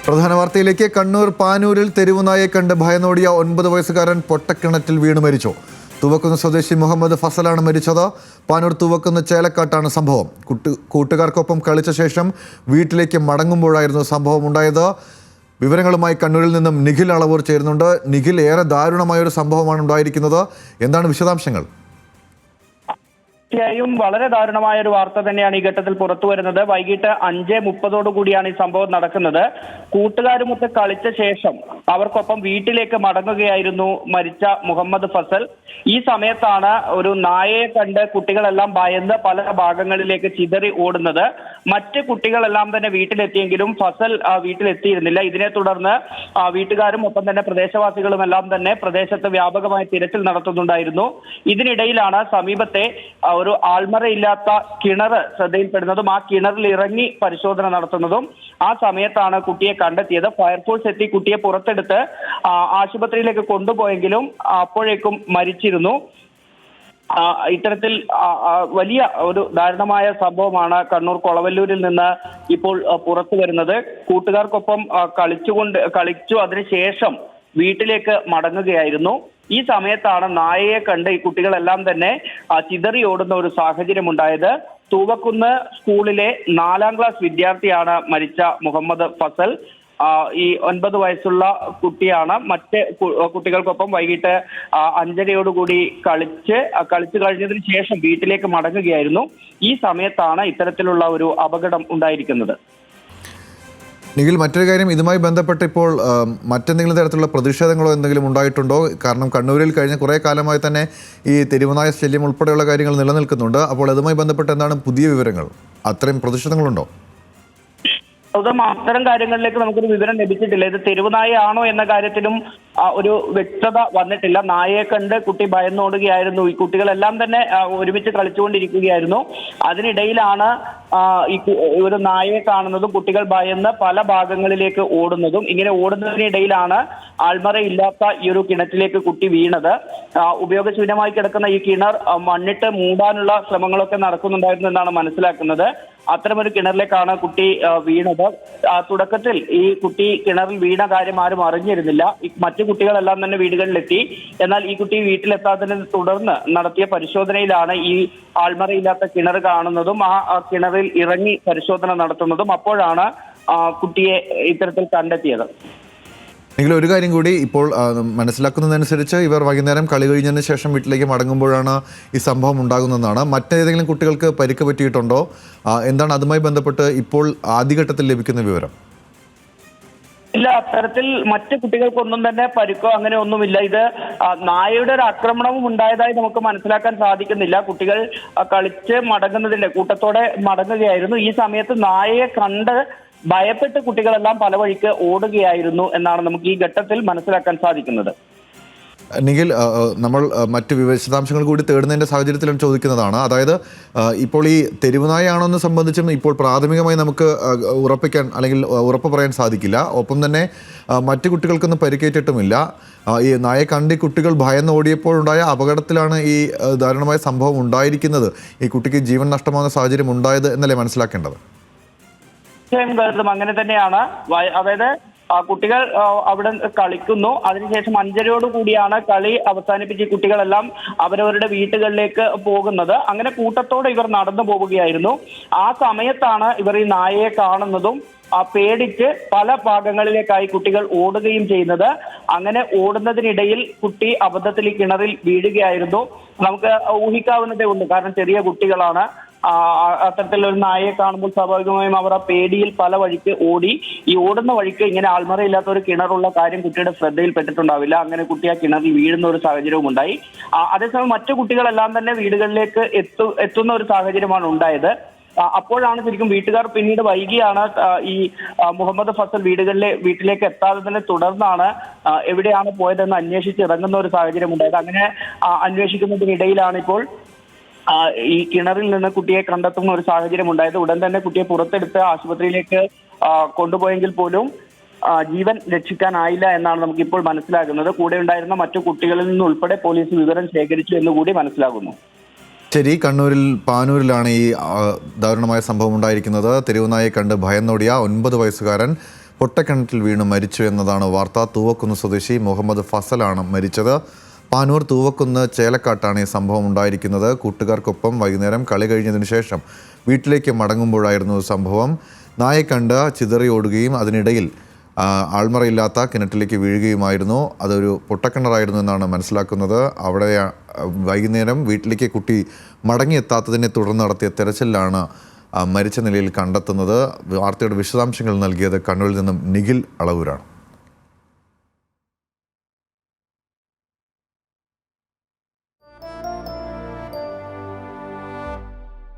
പ്രധാന വാർത്തയിലേക്ക്. കണ്ണൂർ പാനൂരിൽ തെരുവുനായെ കണ്ട് ഭയന്നോടിയ 9 വയസ്സുകാരൻ പൊട്ടക്കിണറ്റിൽ വീണ് മരിച്ചു. തൂവക്കുന്ന് സ്വദേശി മുഹമ്മദ് ഫസലാണ് മരിച്ചത്. പാനൂർ തൂവക്കുന്ന് ചേലക്കാട്ടാണ് സംഭവം. കൂട്ടുകാർക്കൊപ്പം കളിച്ച ശേഷം വീട്ടിലേക്ക് മടങ്ങുമ്പോഴായിരുന്നു സംഭവം ഉണ്ടായത്. വിവരങ്ങളുമായി കണ്ണൂരിൽ നിന്നും നിഖിൽ അളവൂർ ചേരുന്നുണ്ട്. നിഖിൽ, ഏറെ ദാരുണമായൊരു സംഭവമാണ് ഉണ്ടായിരിക്കുന്നത്. എന്താണ് വിശദാംശങ്ങൾ? തീർച്ചയായും വളരെ ദാരുണമായ ഒരു വാർത്ത തന്നെയാണ് ഈ ഘട്ടത്തിൽ പുറത്തു വരുന്നത്. വൈകിട്ട് 5:30 കൂടിയാണ് ഈ സംഭവം നടക്കുന്നത്. കൂട്ടുകാരുമൊത്ത് കളിച്ച ശേഷം അവർക്കൊപ്പം വീട്ടിലേക്ക് മടങ്ങുകയായിരുന്നു മരിച്ച മുഹമ്മദ് ഫസൽ. ഈ സമയത്താണ് ഒരു നായയെ കണ്ട് കുട്ടികളെല്ലാം ഭയന്ന് പല ഭാഗങ്ങളിലേക്ക് ചിതറി ഓടുന്നത്. മറ്റ് കുട്ടികളെല്ലാം തന്നെ വീട്ടിലെത്തിയെങ്കിലും ഫസൽ വീട്ടിലെത്തിയിരുന്നില്ല. ഇതിനെ തുടർന്ന് വീട്ടുകാരും ഒപ്പം തന്നെ പ്രദേശവാസികളും എല്ലാം തന്നെ പ്രദേശത്ത് വ്യാപകമായ തിരച്ചിൽ നടത്തുന്നുണ്ടായിരുന്നു. ഇതിനിടയിലാണ് സമീപത്തെ ഒരു ആൾമറയില്ലാത്ത കിണർ ശ്രദ്ധയിൽപ്പെടുന്നതും ആ കിണറിൽ ഇറങ്ങി പരിശോധന നടത്തുന്നതും. ആ സമയത്താണ് കുട്ടിയെ കണ്ടെത്തിയത്. ഫയർഫോഴ്സ് എത്തി കുട്ടിയെ പുറത്തെടുത്ത് ആശുപത്രിയിലേക്ക് കൊണ്ടുപോയെങ്കിലും അപ്പോഴേക്കും മരിച്ചിരുന്നു. ഇത്തരത്തിൽ വലിയ ഒരു ദാരുണമായ സംഭവമാണ് കണ്ണൂർ കൊളവല്ലൂരിൽ നിന്ന് ഇപ്പോൾ പുറത്തു വരുന്നത്. കൂട്ടുകാർക്കൊപ്പം കളിച്ചു അതിനുശേഷം വീട്ടിലേക്ക് മടങ്ങുകയായിരുന്നു. ഈ സമയത്താണ് നായയെ കണ്ട് ഈ കുട്ടികളെല്ലാം തന്നെ ചിതറി ഓടുന്ന ഒരു സാഹചര്യം ഉണ്ടായത്. തൂവക്കുന്ന് സ്കൂളിലെ 4ാം ക്ലാസ് വിദ്യാർത്ഥിയാണ് മരിച്ച മുഹമ്മദ് ഫസൽ. ഈ 9 വയസ്സുള്ള കുട്ടിയാണ്. മറ്റ് കുട്ടികൾക്കൊപ്പം വൈകിട്ട് 5:30 കളിച്ചു കഴിഞ്ഞതിന് ശേഷം വീട്ടിലേക്ക് മടങ്ങുകയായിരുന്നു. ഈ സമയത്താണ് ഇത്തരത്തിലുള്ള ഒരു അപകടം ഉണ്ടായിരിക്കുന്നത്. നിഖിൽ, മറ്റൊരു കാര്യം, ഇതുമായി ബന്ധപ്പെട്ട് ഇപ്പോൾ മറ്റെന്തെങ്കിലും തരത്തിലുള്ള പ്രതിഷേധങ്ങളോ എന്തെങ്കിലും ഉണ്ടായിട്ടുണ്ടോ? കാരണം കണ്ണൂരിൽ കഴിഞ്ഞ കുറേ കാലമായി തന്നെ ഈ തെരുവുനായ ശല്യം ഉൾപ്പെടെയുള്ള കാര്യങ്ങൾ നിലനിൽക്കുന്നുണ്ട്. അപ്പോൾ അതുമായി ബന്ധപ്പെട്ട് എന്താണ് പുതിയ വിവരങ്ങൾ? അത്രയും പ്രതിഷേധങ്ങളുണ്ടോ? അത്തരം കാര്യങ്ങളിലേക്ക് നമുക്കൊരു വിവരം ലഭിച്ചിട്ടില്ല. ഇത് തെരുവുനായയാണോ എന്ന കാര്യത്തിലും ഒരു വ്യക്തത വന്നിട്ടില്ല. നായയെ കണ്ട് കുട്ടി ഭയന്നോടുകയായിരുന്നു. ഈ കുട്ടികളെല്ലാം തന്നെ ഒരുമിച്ച് കളിച്ചുകൊണ്ടിരിക്കുകയായിരുന്നു. അതിനിടയിലാണ് ഈ ഒരു നായയെ കാണുന്നതും കുട്ടികൾ ഭയന്ന് പല ഭാഗങ്ങളിലേക്ക് ഓടുന്നതും. ഇങ്ങനെ ഓടുന്നതിനിടയിലാണ് ആൾമറയില്ലാത്ത ഈ ഒരു കിണറ്റിലേക്ക് കുട്ടി വീണത്. ഉപയോഗശൂന്യമായി കിടക്കുന്ന ഈ കിണർ മണ്ണിട്ട് മൂടാനുള്ള ശ്രമങ്ങളൊക്കെ നടക്കുന്നുണ്ടായിരുന്നു എന്നാണ് മനസ്സിലാക്കുന്നത്. അത്തരമൊരു കിണറിലേക്കാണ് കുട്ടി വീണത്. തുടക്കത്തിൽ ഈ കുട്ടി കിണറിൽ വീണ കാര്യം ആരും അറിഞ്ഞിരുന്നില്ല. മറ്റു കുട്ടികളെല്ലാം തന്നെ വീടുകളിലെത്തി. എന്നാൽ ഈ കുട്ടി വീട്ടിലെത്താത്തതിനെ തുടർന്ന് നടത്തിയ പരിശോധനയിലാണ് ഈ ആൾമറയില്ലാത്ത കിണർ കാണുന്നതും ആ കിണറിൽ ഇറങ്ങി പരിശോധന നടത്തുന്നതും. അപ്പോഴാണ് കുട്ടിയെ ഇത്തരത്തിൽ കണ്ടെത്തിയത്. എങ്കിലും ഒരു കാര്യം കൂടി, ഇപ്പോൾ മനസ്സിലാക്കുന്നതനുസരിച്ച് ഇവർ വൈകുന്നേരം കളി കഴിഞ്ഞതിന് ശേഷം വീട്ടിലേക്ക് മടങ്ങുമ്പോഴാണ് ഈ സംഭവം ഉണ്ടാകുന്നതെന്നാണ്. മറ്റേതെങ്കിലും കുട്ടികൾക്ക് പരിക്ക് പറ്റിയിട്ടുണ്ടോ? എന്താണ് അതുമായി ബന്ധപ്പെട്ട് ഇപ്പോൾ ആദ്യഘട്ടത്തിൽ ലഭിക്കുന്ന വിവരം? ഇല്ല, അത്തരത്തിൽ മറ്റു കുട്ടികൾക്കൊന്നും തന്നെ പരിക്കോ അങ്ങനെ ഒന്നുമില്ല. ഇത് നായയുടെ ഒരു ആക്രമണവും ഉണ്ടായതായി നമുക്ക് മനസ്സിലാക്കാൻ സാധിക്കുന്നില്ല. കുട്ടികൾ കളിച്ച് മടങ്ങുന്നതിന്റെ കൂട്ടത്തോടെ മടങ്ങുകയായിരുന്നു. ഈ സമയത്ത് നായയെ കണ്ട് ഭയപ്പെട്ട് കുട്ടികളെല്ലാം പല വഴിക്ക് ഓടുകയായിരുന്നു എന്നാണ് നമുക്ക് ഈ ഘട്ടത്തിൽ മനസ്സിലാക്കാൻ സാധിക്കുന്നത്. നിഖിൽ, നമ്മൾ മറ്റ് വിശദാംശങ്ങൾ കൂടി തേടുന്നതിൻ്റെ സാഹചര്യത്തിലാണ് ചോദിക്കുന്നതാണ്. അതായത് ഇപ്പോൾ ഈ തെരുവുനായാണോ എന്ന് സംബന്ധിച്ചും ഇപ്പോൾ പ്രാഥമികമായി നമുക്ക് ഉറപ്പിക്കാൻ അല്ലെങ്കിൽ ഉറപ്പ് പറയാൻ സാധിക്കില്ല. ഒപ്പം തന്നെ മറ്റു കുട്ടികൾക്കൊന്നും പരിക്കേറ്റിട്ടുമില്ല. ഈ നായയെ കണ്ട് കുട്ടികൾ ഭയന്നോടിയപ്പോഴുണ്ടായ അപകടത്തിലാണ് ഈ ദാരുണമായ സംഭവം ഉണ്ടായിരിക്കുന്നത്. ഈ കുട്ടിക്ക് ജീവൻ നഷ്ടമാകുന്ന സാഹചര്യം ഉണ്ടായത് എന്നല്ലേ മനസ്സിലാക്കേണ്ടത്? അങ്ങനെ തന്നെയാണ്. അതായത് കുട്ടികൾ അവിടെ കളിക്കുന്നു. അതിനുശേഷം 5:30 കൂടിയാണ് കളി അവസാനിപ്പിച്ച് കുട്ടികളെല്ലാം അവരവരുടെ വീട്ടുകളിലേക്ക് പോകുന്നത്. അങ്ങനെ കൂട്ടത്തോടെ ഇവർ നടന്നു പോവുകയായിരുന്നു. ആ സമയത്താണ് ഇവർ ഈ നായയെ കാണുന്നതും പേടിച്ച് പല ഭാഗങ്ങളിലേക്കായി കുട്ടികൾ ഓടുകയും ചെയ്യുന്നത്. അങ്ങനെ ഓടുന്നതിനിടയിൽ കുട്ടി അബദ്ധത്തിൽ ഈ കിണറിൽ വീഴുകയായിരുന്നു. നമുക്ക് ഊഹിക്കാവുന്നതേ ഉള്ളൂ. കാരണം ചെറിയ കുട്ടികളാണ്. അത്തരത്തിലൊരു നായയെ കാണുമ്പോൾ സ്വാഭാവികമായും അവർ ആ പേടിയിൽ പല വഴിക്ക് ഓടി. ഈ ഓടുന്ന വഴിക്ക് ഇങ്ങനെ ആൾമറയില്ലാത്ത ഒരു കിണറുള്ള കാര്യം കുട്ടിയുടെ ശ്രദ്ധയിൽപ്പെട്ടിട്ടുണ്ടാവില്ല. അങ്ങനെ കുട്ടി ആ കിണറിൽ വീഴുന്ന ഒരു സാഹചര്യവും ഉണ്ടായി. അതേസമയം മറ്റു കുട്ടികളെല്ലാം തന്നെ വീടുകളിലേക്ക് എത്തുന്ന ഒരു സാഹചര്യമാണ് ഉണ്ടായത്. അപ്പോഴാണ് ശരിക്കും വീട്ടുകാർ പിന്നീട് വൈകിയാണ് ഈ മുഹമ്മദ് ഫസൽ വീട്ടിലേക്ക് എത്താത്തതിനെ തുടർന്നാണ് എവിടെയാണ് പോയതെന്ന് അന്വേഷിച്ചിറങ്ങുന്ന ഒരു സാഹചര്യം ഉണ്ടായത്. അങ്ങനെ അന്വേഷിക്കുന്നതിനിടയിലാണ് ഇപ്പോൾ ഈ കിണറിൽ നിന്ന് കുട്ടിയെ കണ്ടെത്തുന്ന ഒരു സാഹചര്യം ഉണ്ടായത്. ഉടൻ തന്നെ കുട്ടിയെ പുറത്തെടുത്ത് ആശുപത്രിയിലേക്ക് കൊണ്ടുപോയെങ്കിൽ പോലും ജീവൻ രക്ഷിക്കാനായില്ല എന്നാണ് നമുക്കിപ്പോൾ മനസ്സിലാകുന്നത്. കൂടെ ഉണ്ടായിരുന്ന മറ്റു കുട്ടികളിൽ നിന്നുൾപ്പെടെ പോലീസ് വിവരം ശേഖരിച്ചു എന്നുകൂടി മനസ്സിലാകുന്നു. ശരി, കണ്ണൂരിൽ പാനൂരിലാണ് ഈ ദാരുണമായ സംഭവം ഉണ്ടായിരിക്കുന്നത്. തെരുവുനായെ കണ്ട് ഭയന്നോടിയ 9 വയസ്സുകാരൻ പൊട്ടക്കിണറ്റിൽ വീണ് മരിച്ചു എന്നതാണ് വാർത്ത. തൂവക്കുന്ന് സ്വദേശി മുഹമ്മദ് ഫസലാണ് മരിച്ചത്. പാനൂർ തൂവക്കുന്ന് ചേലക്കാട്ടാണ് ഈ സംഭവം ഉണ്ടായിരിക്കുന്നത്. കൂട്ടുകാർക്കൊപ്പം വൈകുന്നേരം കളി കഴിഞ്ഞതിന് ശേഷം വീട്ടിലേക്ക് മടങ്ങുമ്പോഴായിരുന്നു സംഭവം. നായെ കണ്ട് ചിതറി ഓടുകയും അതിനിടയിൽ ആൾമറയില്ലാത്ത കിണറ്റിലേക്ക് വീഴുകയുമായിരുന്നു. അതൊരു പൊട്ടക്കിണറായിരുന്നു എന്നാണ് മനസ്സിലാക്കുന്നത്. അവിടെ വൈകുന്നേരം വീട്ടിലേക്ക് കുട്ടി മടങ്ങിയെത്താത്തതിനെ തുടർന്ന് നടത്തിയ തെരച്ചിലാണ് മരിച്ച നിലയിൽ കണ്ടെത്തുന്നത്. വാർത്തയുടെ വിശദാംശങ്ങൾ നൽകിയത് കണ്ണൂരിൽ നിന്നും നിഖിൽ അളവൂരാണ്.